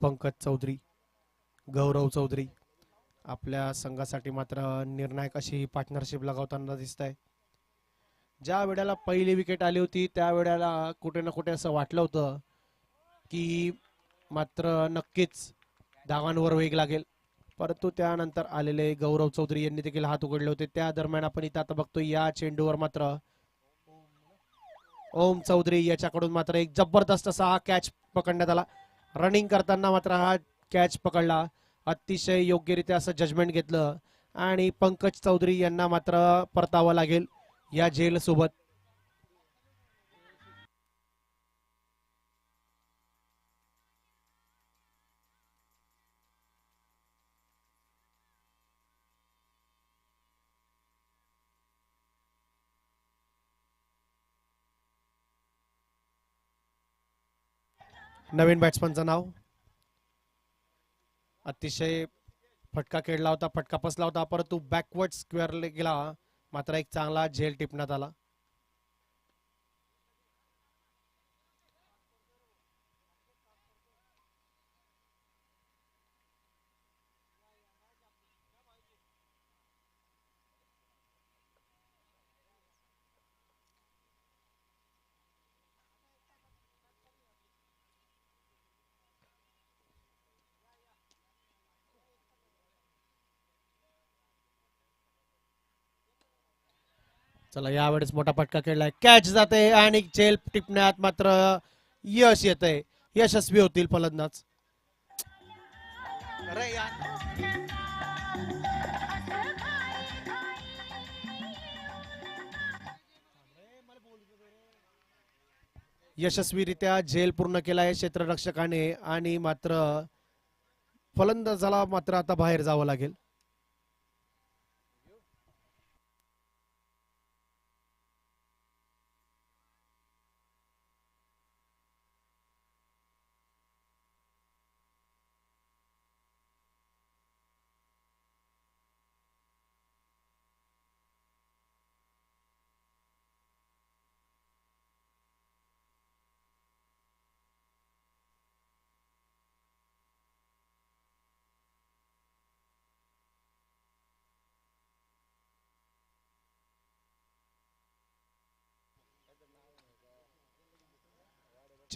पंकज चौधरी, गौरव चौधरी आपल्या संघासाठी मात्र निर्णायक अशी पार्टनरशिप लगावताना दिसत आहे. ज्या वेळेला पहिली विकेट आली होती त्या वेळेला कुठे ना कुठे असं वाटलं होतं की मात्र नक्कीच धावांवर वेग लागेल, परंतु त्यानंतर आलेले गौरव चौधरी यांनी देखील हात उघडले होते. त्या दरम्यान आपण इथं आता बघतो या चेंडूवर मात्र ओम चौधरी याच्याकडून मात्र एक जबरदस्त असा हा कॅच पकडण्यात आला. रनिंग करताना मात्र हा कॅच पकडला. अतिशय योग्यरित्या असं जजमेंट घेतलं आणि पंकज चौधरी यांना मात्र परतावं लागेल या झेल सोबत. नवीन बॅट्समनचं नाव अतिशय फटका खेळला होता, फटका पसला होता, परंतु बॅकवर्ड स्क्वेअर गेला, मात्र एक चांगला झेल टिपण्यात आला. चला यावेळेस मोठा फटका खेळलाय, कॅच जाते आणि झेल टिपण्यात मात्र यश येते. यशस्वी होतील फलंदाज. अरे यार, यशस्वीरित्या झेल पूर्ण केलाय क्षेत्ररक्षकाने आणि मात्र फलंदाजाला मात्र आता बाहेर जावं लागेल.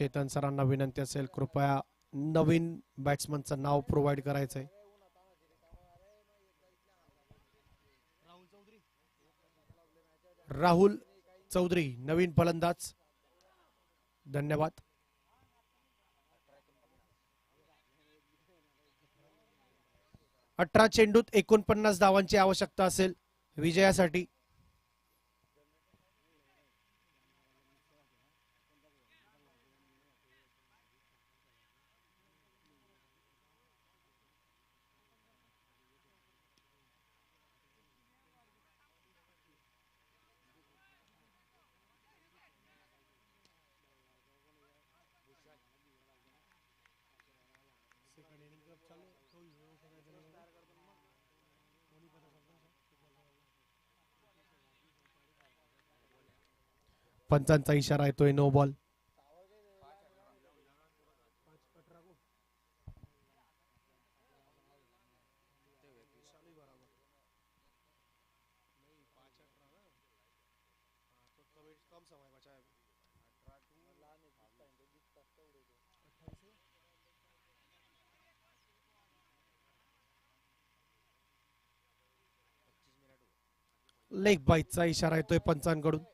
चेतन सरांना विनंती असेल कृपया नवीन बॅट्समनचं नाव प्रोव्हाइड करायचंय. राहुल चौधरी नवीन फलंदाज. धन्यवाद. अठरा चेंडूत 49 धावांची आवश्यकता असेल विजयासाठी. पंचांचा इशारा येतोय नो बॉल. लेग बाईटचा इशारा येतोय पंचांकडून.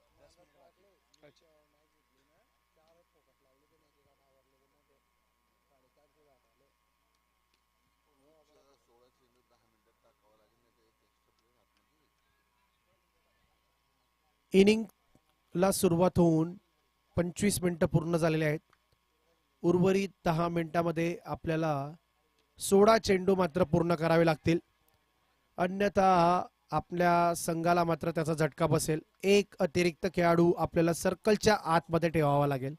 इनिंगला सुरुवात होऊन 25 मिनिटं पूर्ण झालेली आहेत. उर्वरित 10 मिनिटांमध्ये आपल्याला 16 चेंडू मात्र पूर्ण करावे लागतील. अन्यथा आपल्या संघाला मात्र त्याचा झटका बसेल. एक अतिरिक्त खेळाडू आपल्याला सर्कलच्या आतमध्ये ठेवावा लागेल.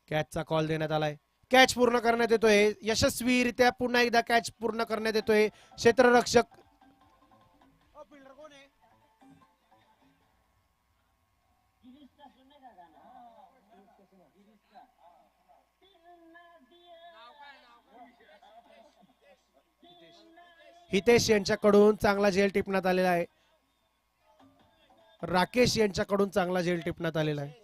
कॅचचा कॉल देण्यात आलाय. कॅच पूर्ण करण्यात येतोय यशस्वीरित्या. पुन्हा एकदा कॅच पूर्ण करण्यात येतोय. क्षेत्ररक्षक हितेश यांच्याकडून चांगला झेल टिपण्यात आलेला आहे. राकेश यांच्याकडून चांगला झेल टिपण्यात आलेला आहे.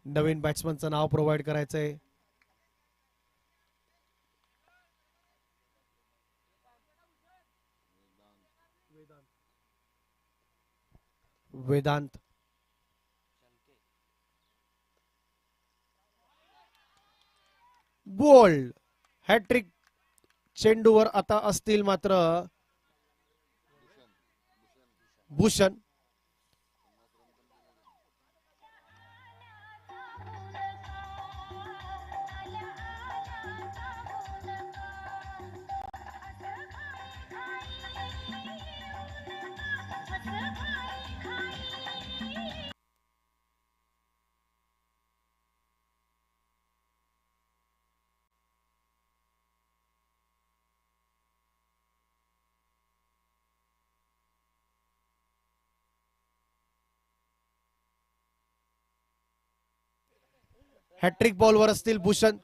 नवीन बॅट्समनचं नाव प्रोव्हाइड करायचंय. वेदांत. बोल्ड हॅट्रिक चेंडूवर आता असतील मात्र भूषण. हॅट्रिक बॉलवर असतील भूषण.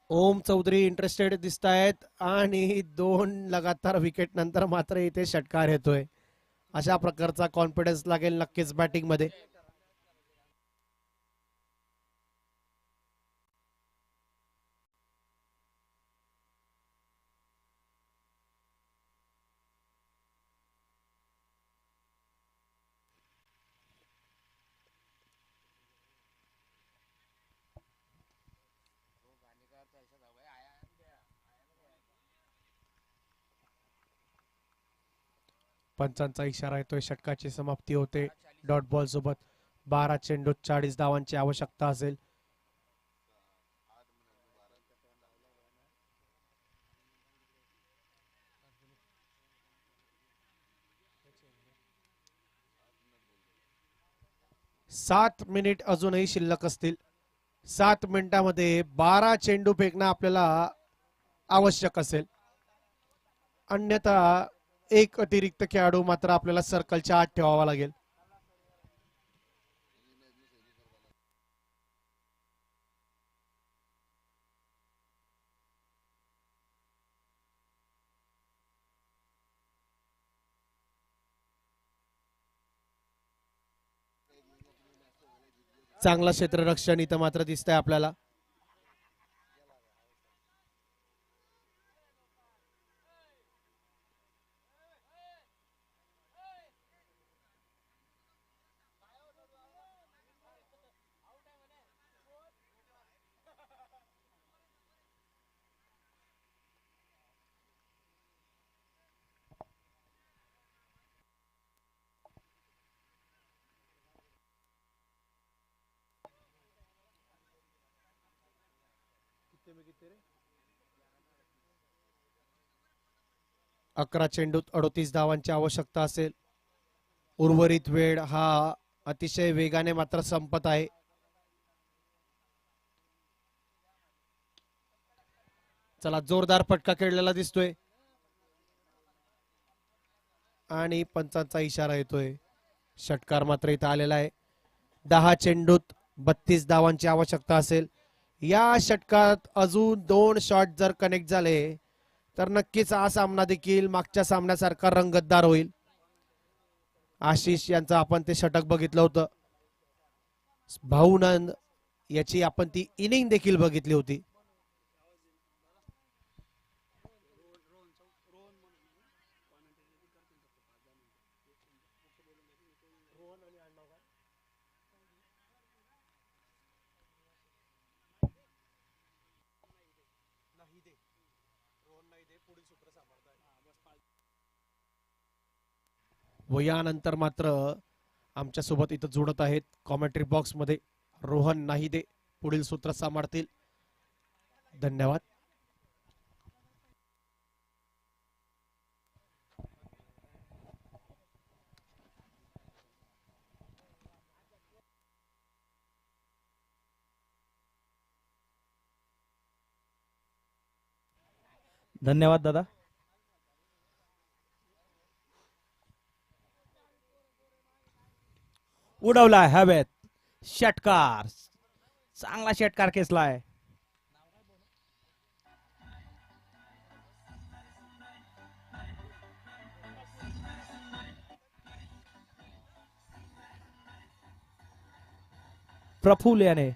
ओम चौधरी इंटरेस्टेड दिसत आहेत आणि 2 लगातार विकेट नंतर मात्र इथे षटकार येतोय. अशा प्रकारचा कॉन्फिडन्स लागेल नक्कीच बॅटिंग मध्ये. पंचांचा इशारा येतोय. षटकाची समाप्ती होते डॉट बॉल सोबत. 12 चेंडूत 40 धावांची आवश्यकता असेल. 7 मिनिट अजूनही शिल्लक असतील. 7 मिनिटामध्ये 12 चेंडू फेकणं आपल्याला आवश्यक असेल. अन्यथा एक अतिरिक्त खेळाडू मात्र आपल्याला सर्कलच्या आत ठेवावा लागेल. चांगला क्षेत्ररक्षण इथं मात्र दिसतंय आपल्याला. अकरा चेंडूत 38 धावांची आवश्यकता असेल. उर्वरित वेळ हा अतिशय वेगाने मात्र संपत आहे. चला, जोरदार फटका खेळलेला दिसतोय आणि पंचांचा इशारा येतोय. षटकार मात्र इथं आलेला आहे. 10 चेंडूत 32 धावांची आवश्यकता असेल. या षटकात अजून 2 शॉट जर कनेक्ट झाले तर नक्कीच हा सामना देखील मागच्या सामन्यासारखा रंगतदार होईल. आशिष यांचं आपण ते षटक बघितलं होतं. भाऊनंद याची आपण ती इनिंग देखील बघितली होती. व यानंतर मात्र आमच्या सोबत इथं जोडत आहेत कॉमेंट्री बॉक्स मध्ये रोहन नाहिदे पुढील सूत्र सांभाळतील. धन्यवाद. धन्यवाद दादा. उडवलाय हवेत षटकार. चांगला षटकार खेचलाय. प्रफुल्ल याने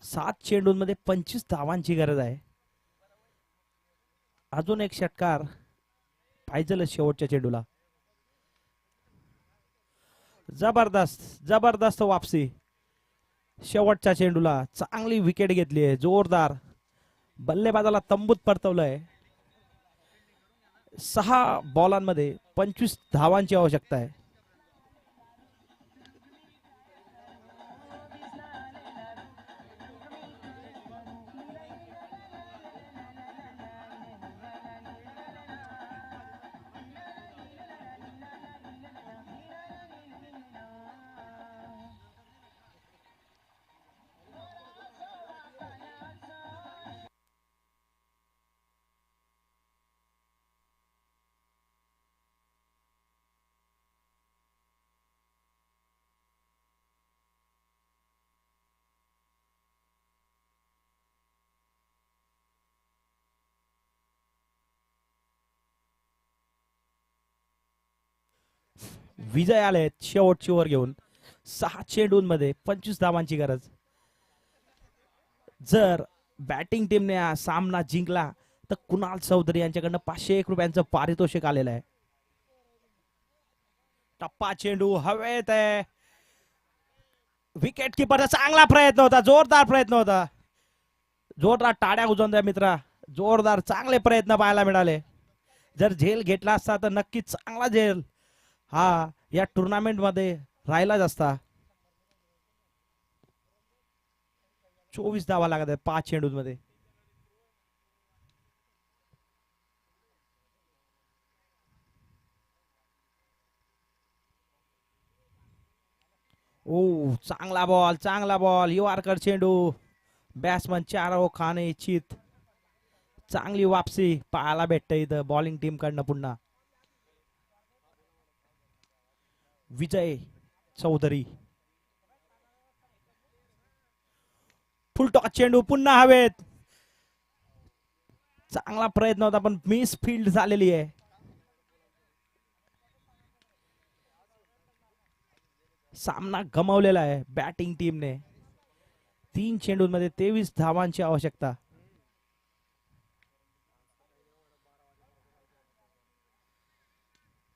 सात चेंडूंमध्ये 25 धावांची गरज आहे. अजून एक षटकार पाहिजे शेवटच्या चेंडूला. जबरदस्त जबरदस्त वापसी. शेवटच्या चेंडूला चांगली विकेट घेतली आहे. जोरदार बल्लेबाजाला तंबूत परतवलंय. 6 बॉलांमध्ये 25 धावांची आवश्यकता आहे. विजय आलेत शेवटची ओव्हर घेऊन. 6 चेंडूंमध्ये 25 धावांची गरज. जर बॅटिंग टीमने हा सामना जिंकला तर कुणाल चौधरी यांच्याकडनं 501 रुपयांचं पारितोषिक आलेलं आहे. टप्पा चेंडू हवेत आहे. विकेट किपरचा चांगला प्रयत्न होता. जोरदार प्रयत्न होता. जोरदार टाळ्या उजवून द्या मित्रा. जोरदार चांगले प्रयत्न पाहायला मिळाले. जर झेल घेतला असता तर नक्कीच चांगला झेल हा या टुर्नामेंट मध्ये राहिलाच असता. 24 धावा लागत आहेत 5 चेंडूंमध्ये. ओ चांगला बॉल युवारकर चेंडू. बॅट्समन चार खाणे इच्छित. चांगली वापसी पाहायला भेटते इथं बॉलिंग टीम कडनं पुन्हा. विजय चौधरी फुलटॉस चेंडू पुन्हा हवेत. चांगला प्रयत्न होता पण मिस फील्ड झालेली आहे. सामना गमावलेला आहे बॅटिंग टीमने. 3 चेंडूंमध्ये 23 धावांची आवश्यकता.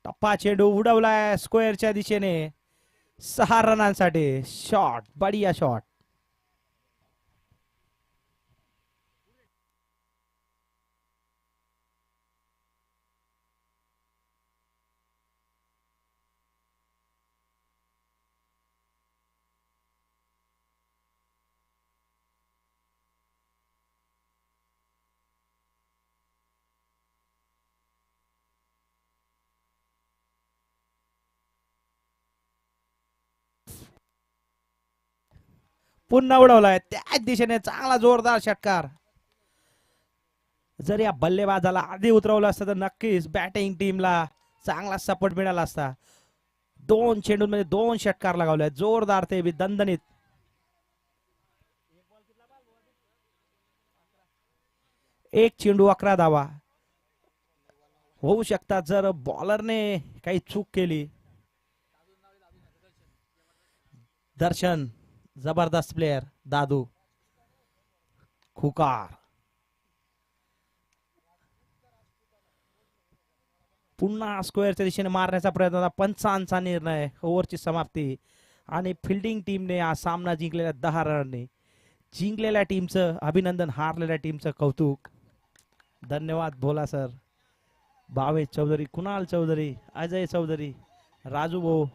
टप्पा चेंडू उडवलाय स्क्वेअरच्या दिशेने 6 रनांसाठी. शॉट बढिया शॉट. पुन्हा उडवलाय त्याच दिशेने चांगला जोरदार षटकार. जर या बल्लेबाजाला आधी उतरवलं असतं तर नक्कीच बॅटिंग टीमला चांगला सपोर्ट मिळाला असता. 2 चेंडूंमध्ये 2 षटकार लगावले जोरदार ते बी दणदणीत. एक चेंडू 11 धावा होऊ शकतात जर बॉलरने काही चूक केली. दर्शन जबरदस्त प्लेयर. दादू खुकार पुन्हा स्क्वेअरच्या दिशेने मारण्याचा प्रयत्न होता. पंचांचा निर्णय. ओव्हरची समाप्ती आणि फिल्डिंग टीमने हा सामना जिंकलेल्या 10 रनांनी. जिंकलेल्या टीमचं अभिनंदन, हारलेल्या टीमचं कौतुक. धन्यवाद भोला सर, भावेश चौधरी, कुणाल चौधरी, अजय चौधरी, राजू भाऊ.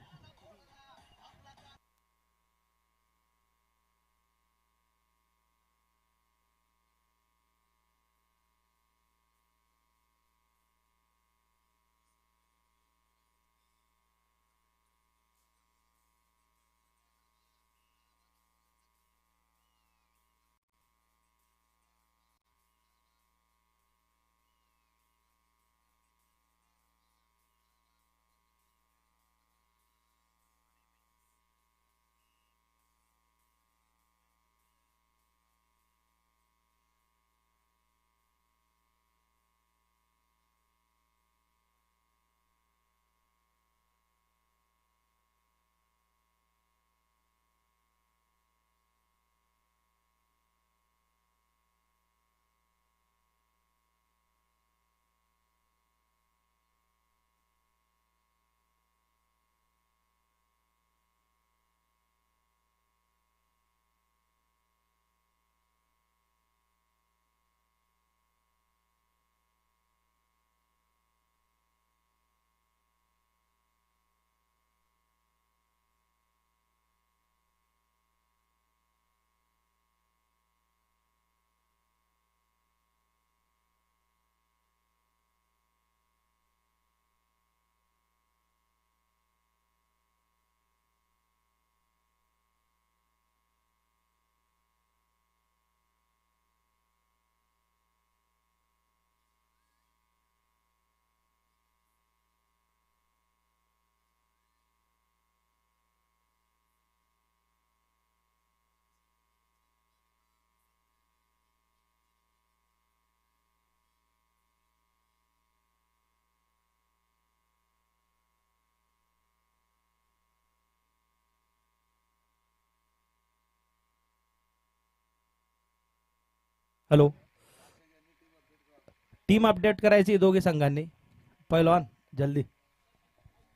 हॅलो, टीम अपडेट करायची दोघी संघांनी. पहिलवान जल्दी.